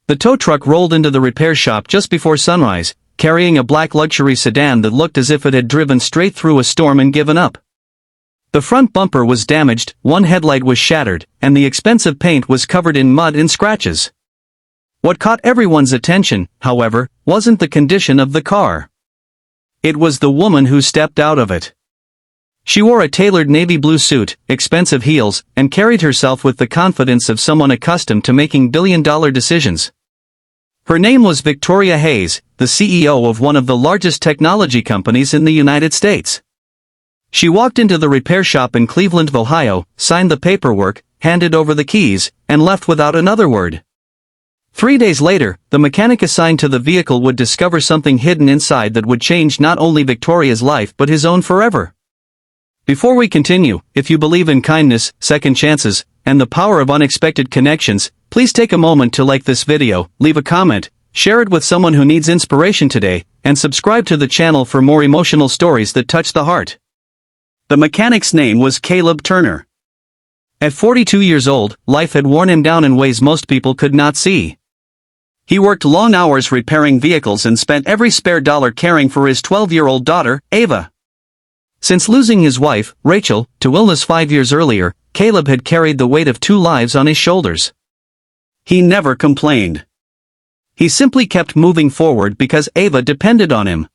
The tow truck rolled into the repair shop just before sunrise, carrying a black luxury sedan that looked as if it had driven straight through a storm and given up. The front bumper was damaged, one headlight was shattered, and the expensive paint was covered in mud and scratches. What caught everyone's attention, however, wasn't the condition of the car. It was the woman who stepped out of it. She wore a tailored navy blue suit, expensive heels, and carried herself with the confidence of someone accustomed to making billion-dollar decisions. Her name was Victoria Hayes, the CEO of one of the largest technology companies in the United States. She walked into the repair shop in Cleveland, Ohio, signed the paperwork, handed over the keys, and left without another word. 3 days later, the mechanic assigned to the vehicle would discover something hidden inside that would change not only Victoria's life but his own forever. Before we continue, if you believe in kindness, second chances, and the power of unexpected connections, please take a moment to like this video, leave a comment, share it with someone who needs inspiration today, and subscribe to the channel for more emotional stories that touch the heart. The mechanic's name was Caleb Turner. At 42 years old, life had worn him down in ways most people could not see. He worked long hours repairing vehicles and spent every spare dollar caring for his 12-year-old daughter, Ava. Since losing his wife, Rachel, to illness 5 years earlier, Caleb had carried the weight of 2 lives on his shoulders. He never complained. He simply kept moving forward because Ava depended on him.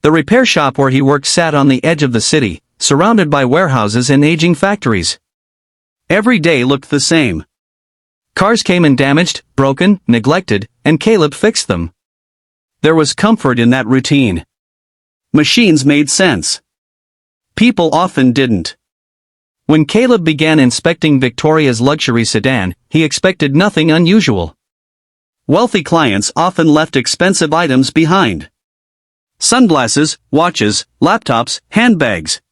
The repair shop where he worked sat on the edge of the city, surrounded by warehouses and aging factories. Every day looked the same. Cars came in damaged, broken, neglected, and Caleb fixed them. There was comfort in that routine. Machines made sense. People often didn't. When Caleb began inspecting Victoria's luxury sedan, he expected nothing unusual. Wealthy clients often left expensive items behind. Sunglasses, watches, laptops, handbags.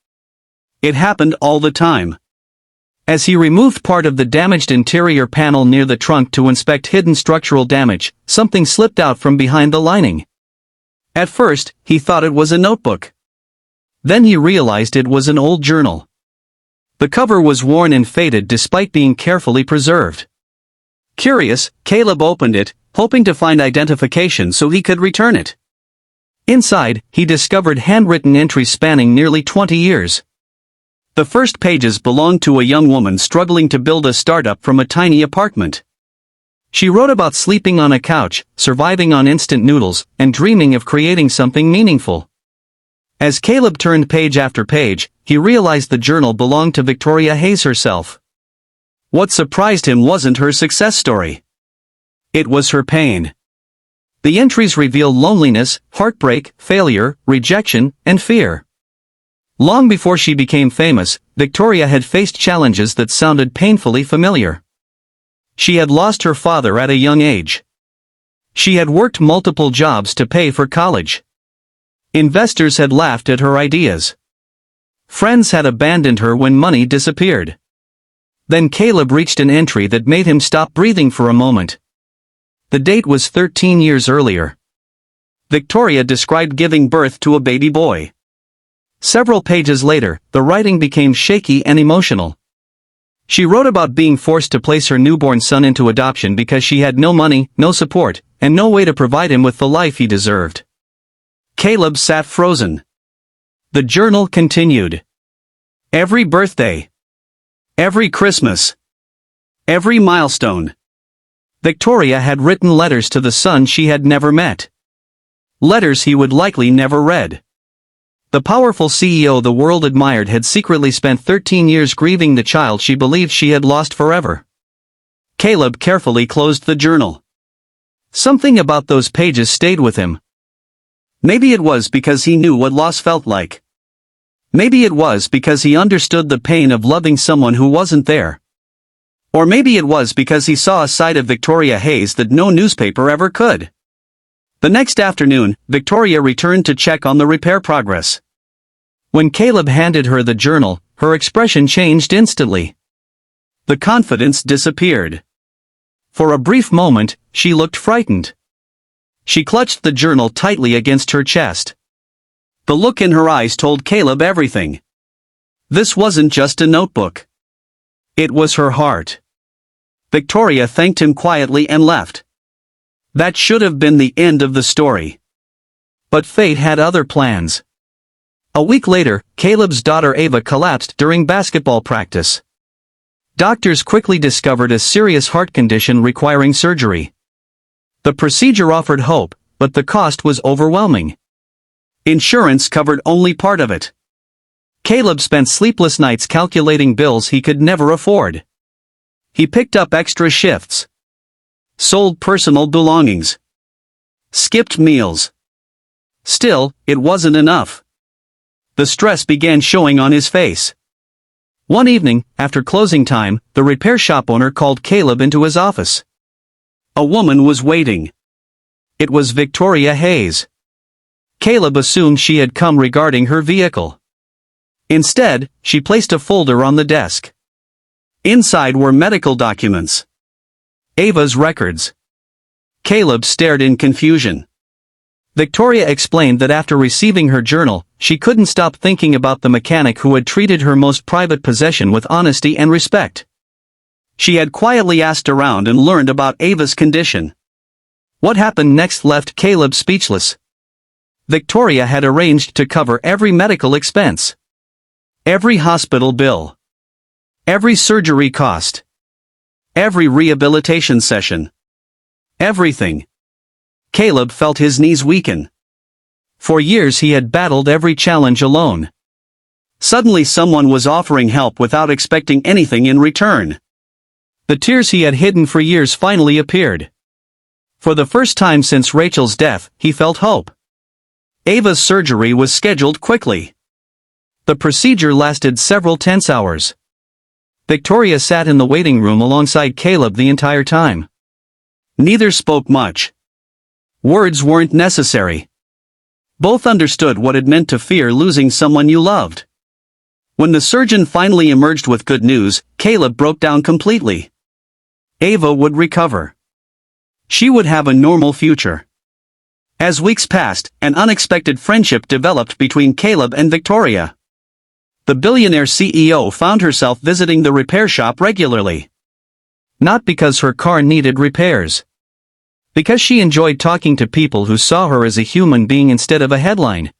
It happened all the time. As he removed part of the damaged interior panel near the trunk to inspect hidden structural damage, something slipped out from behind the lining. At first, he thought it was a notebook. Then he realized it was an old journal. The cover was worn and faded despite being carefully preserved. Curious, Caleb opened it, hoping to find identification so he could return it. Inside, he discovered handwritten entries spanning nearly 20 years. The first pages belonged to a young woman struggling to build a startup from a tiny apartment. She wrote about sleeping on a couch, surviving on instant noodles, and dreaming of creating something meaningful. As Caleb turned page after page, he realized the journal belonged to Victoria Hayes herself. What surprised him wasn't her success story. It was her pain. The entries revealed loneliness, heartbreak, failure, rejection, and fear. Long before she became famous, Victoria had faced challenges that sounded painfully familiar. She had lost her father at a young age. She had worked multiple jobs to pay for college. Investors had laughed at her ideas. Friends had abandoned her when money disappeared. Then Caleb reached an entry that made him stop breathing for a moment. The date was 13 years earlier. Victoria described giving birth to a baby boy. Several pages later, the writing became shaky and emotional. She wrote about being forced to place her newborn son into adoption because she had no money, no support, and no way to provide him with the life he deserved. Caleb sat frozen. The journal continued. Every birthday. Every Christmas. Every milestone. Victoria had written letters to the son she had never met. Letters he would likely never read. The powerful CEO the world admired had secretly spent 13 years grieving the child she believed she had lost forever. Caleb carefully closed the journal. Something about those pages stayed with him. Maybe it was because he knew what loss felt like. Maybe it was because he understood the pain of loving someone who wasn't there. Or maybe it was because he saw a side of Victoria Hayes that no newspaper ever could. The next afternoon, Victoria returned to check on the repair progress. When Caleb handed her the journal, her expression changed instantly. The confidence disappeared. For a brief moment, she looked frightened. She clutched the journal tightly against her chest. The look in her eyes told Caleb everything. This wasn't just a notebook. It was her heart. Victoria thanked him quietly and left. That should have been the end of the story. But fate had other plans. A week later, Caleb's daughter Ava collapsed during basketball practice. Doctors quickly discovered a serious heart condition requiring surgery. The procedure offered hope, but the cost was overwhelming. Insurance covered only part of it. Caleb spent sleepless nights calculating bills he could never afford. He picked up extra shifts, sold personal belongings, skipped meals. Still, it wasn't enough. The stress began showing on his face. One evening, after closing time, the repair shop owner called Caleb into his office. A woman was waiting. It was Victoria Hayes. Caleb assumed she had come regarding her vehicle. Instead, she placed a folder on the desk. Inside were medical documents. Ava's records. Caleb stared in confusion. Victoria explained that after receiving her journal, she couldn't stop thinking about the mechanic who had treated her most private possession with honesty and respect. She had quietly asked around and learned about Ava's condition. What happened next left Caleb speechless. Victoria had arranged to cover every medical expense. Every hospital bill. Every surgery cost. Every rehabilitation session. Everything. Caleb felt his knees weaken. For years he had battled every challenge alone. Suddenly someone was offering help without expecting anything in return. The tears he had hidden for years finally appeared. For the first time since Rachel's death, he felt hope. Ava's surgery was scheduled quickly. The procedure lasted several tense hours. Victoria sat in the waiting room alongside Caleb the entire time. Neither spoke much. Words weren't necessary. Both understood what it meant to fear losing someone you loved. When the surgeon finally emerged with good news, Caleb broke down completely. Ava would recover. She would have a normal future. As weeks passed, an unexpected friendship developed between Caleb and Victoria. The billionaire CEO found herself visiting the repair shop regularly. Not because her car needed repairs. Because she enjoyed talking to people who saw her as a human being instead of a headline.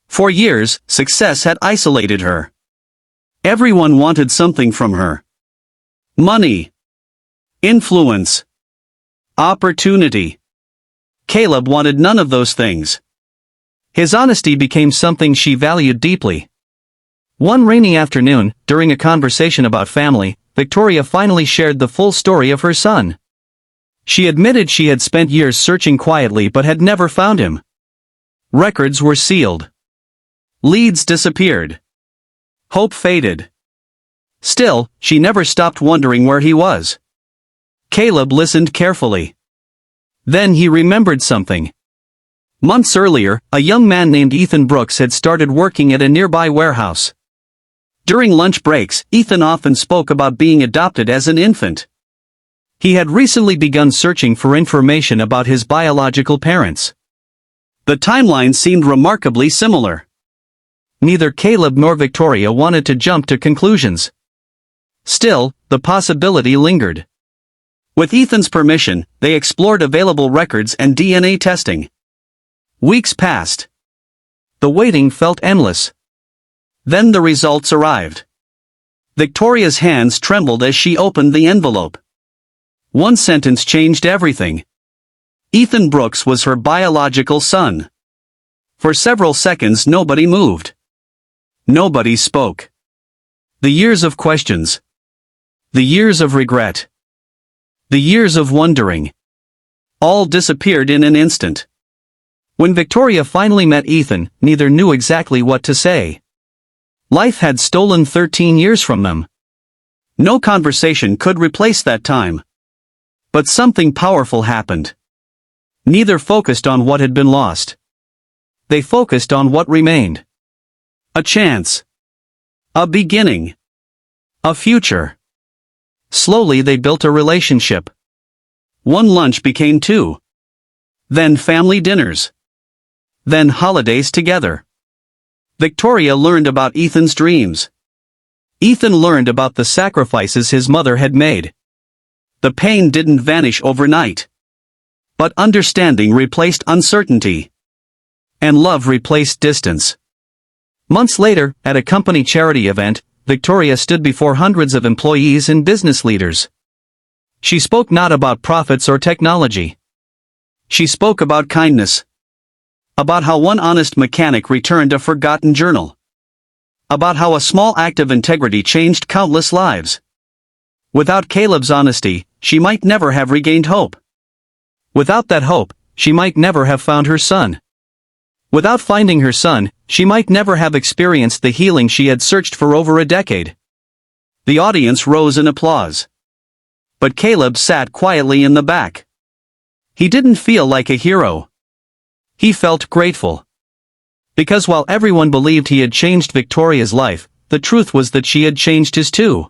For years, success had isolated her. Everyone wanted something from her. Money. Influence. Opportunity. Caleb wanted none of those things. His honesty became something she valued deeply. One rainy afternoon, during a conversation about family, Victoria finally shared the full story of her son. She admitted she had spent years searching quietly but had never found him. Records were sealed. Leads disappeared. Hope faded. Still, she never stopped wondering where he was. Caleb listened carefully. Then he remembered something. Months earlier, a young man named Ethan Brooks had started working at a nearby warehouse. During lunch breaks, Ethan often spoke about being adopted as an infant. He had recently begun searching for information about his biological parents. The timeline seemed remarkably similar. Neither Caleb nor Victoria wanted to jump to conclusions. Still, the possibility lingered. With Ethan's permission, they explored available records and DNA testing. Weeks passed. The waiting felt endless. Then the results arrived. Victoria's hands trembled as she opened the envelope. One sentence changed everything. Ethan Brooks was her biological son. For several seconds nobody moved. Nobody spoke. The years of questions. The years of regret. The years of wondering. All disappeared in an instant. When Victoria finally met Ethan, neither knew exactly what to say. Life had stolen 13 years from them. No conversation could replace that time. But something powerful happened. Neither focused on what had been lost. They focused on what remained. A chance. A beginning. A future. Slowly they built a relationship. One lunch became two. Then family dinners. Then holidays together. Victoria learned about Ethan's dreams. Ethan learned about the sacrifices his mother had made. The pain didn't vanish overnight. But understanding replaced uncertainty. And love replaced distance. Months later, at a company charity event, Victoria stood before hundreds of employees and business leaders. She spoke not about profits or technology. She spoke about kindness. About how one honest mechanic returned a forgotten journal. About how a small act of integrity changed countless lives. Without Caleb's honesty, she might never have regained hope. Without that hope, she might never have found her son. Without finding her son, she might never have experienced the healing she had searched for over a decade. The audience rose in applause. But Caleb sat quietly in the back. He didn't feel like a hero. He felt grateful. Because while everyone believed he had changed Victoria's life, the truth was that she had changed his too.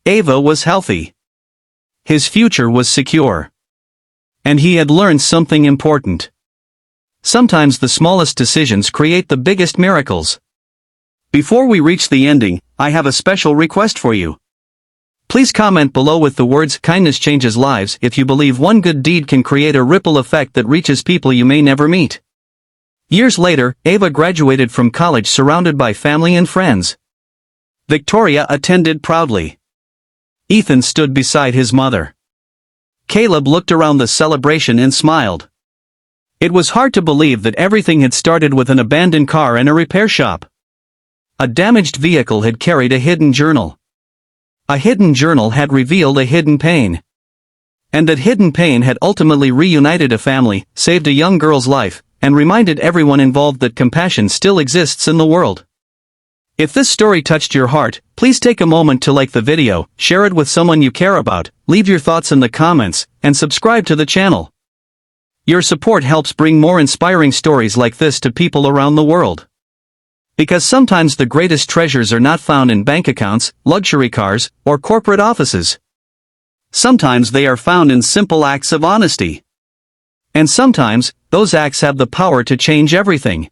Ava was healthy. His future was secure. And he had learned something important. Sometimes the smallest decisions create the biggest miracles. Before we reach the ending, I have a special request for you. Please comment below with the words "Kindness changes lives" if you believe one good deed can create a ripple effect that reaches people you may never meet. Years later, Ava graduated from college surrounded by family and friends. Victoria attended proudly. Ethan stood beside his mother. Caleb looked around the celebration and smiled. It was hard to believe that everything had started with an abandoned car and a repair shop. A damaged vehicle had carried a hidden journal. A hidden journal had revealed a hidden pain. And that hidden pain had ultimately reunited a family, saved a young girl's life, and reminded everyone involved that compassion still exists in the world. If this story touched your heart, please take a moment to like the video, share it with someone you care about, leave your thoughts in the comments, and subscribe to the channel. Your support helps bring more inspiring stories like this to people around the world. Because sometimes the greatest treasures are not found in bank accounts, luxury cars, or corporate offices. Sometimes they are found in simple acts of honesty. And sometimes, those acts have the power to change everything.